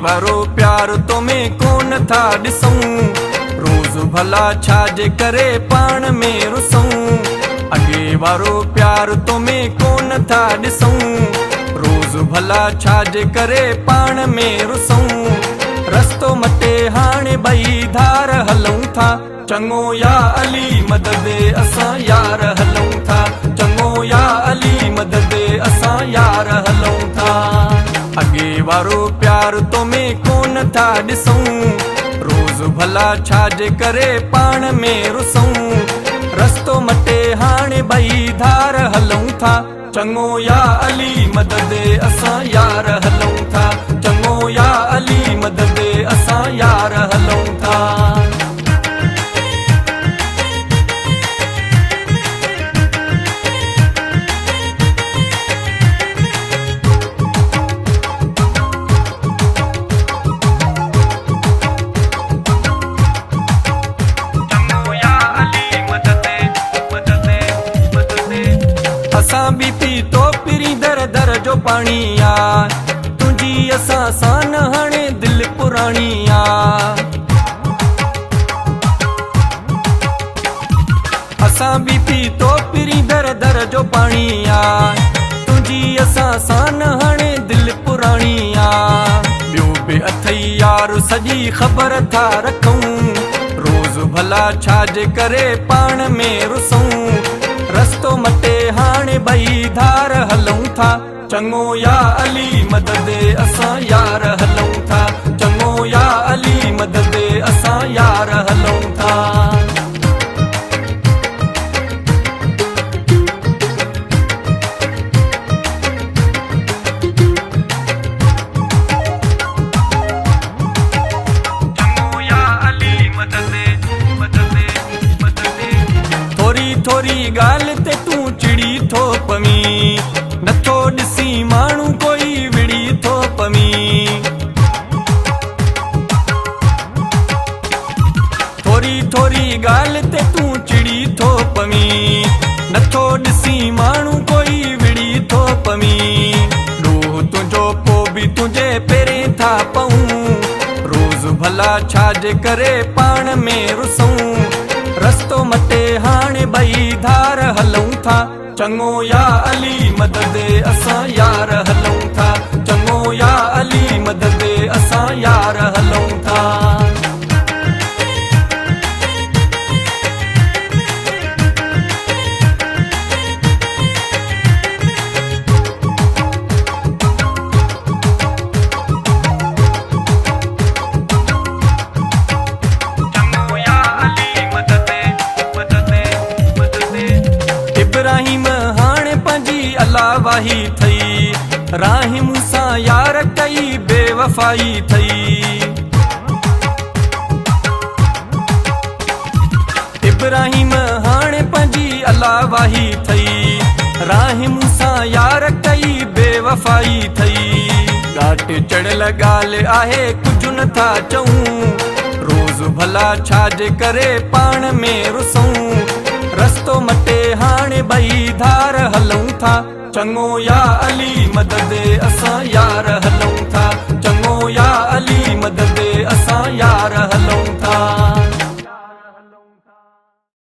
वारो प्यार तो में कोन था ॾिसूं, रोज़ भला छाजे करे पाण में रुसूं। अॻे वारो प्यार तो में कोन था ॾिसूं, रोज़ भला छाजे करे पाण में रुसूं। रस्तो मटे हाणे ॿई धार हलूं था, चङो या अली मदद असां यार हलूं था। चङो या अली मदद असां यार हलूं था। अॻे वारो प्यार तो में कोन था ॾिसूं, रोज़ भला छाजे करे पाण में रुसूं। रस्तो मटे हाणे ॿई धार हलूं था, चङो या अली मदद असां यार हलूं था। चङो या अली मदद असां यार हलूं था। असां बि पी तो पिरी दर दर जो पाणी आ, तुंहिंजी असां सां न हाणे दिल पुराणी आ। असां बि पी तो पिरी दर दर जो पाणी आ, तुंहिंजी असां सां न हाणे दिल पुराणी आ। ॿियो बि अथई यार सॼी ख़बर था रखूं, रोज़ भला छाजे करे पाण में रुसूं। रस्तो मटे हाणे ॿई धार हलूं था, चङो या अली मदद असां यार हलूं था। चङो या अली मदद असां यार हलूं था। थोरी ॻाल्हि ते तूं चिड़ी थो पवी, नथो ॾिसी माण्हू कोई विड़ी थो पवी। थोरी ॻाल्हि ते तूं चिड़ी थो पवी, नथो ॾिसी माण्हू कोई विड़ी थो पवी। ॾोह तुंहिंजो पोइ बि तुंहिंजे पेरें था पऊं, रोज़ भला छाजे करे पाण में रुसूं। रस्तो मटे हाणे ॿई धार हलूं था, चङो या अली मदद असां यार हलूं था। चङो या अली मदद असां यार हलूं था। इब्राहिम हाणे पंहिंजी अल्लाह वाही थई, राहिम सां यार कई बेवफ़ाई थई। इब्राहिम हाणे पंहिंजी अल्लाह वाही थई, राहिम सां यार कई बेवफ़ाई थई। घाट चढ़ियल ॻाल्हि आहे कुझु नथा चऊं, रोज़ भला छाजे करे पाण में रुसूं। रस्तो मटे हाणे ॿई धार हलूं था, चङो या अली मदद असां यार हलूं था। चङो या अली मदद असां यार हलूं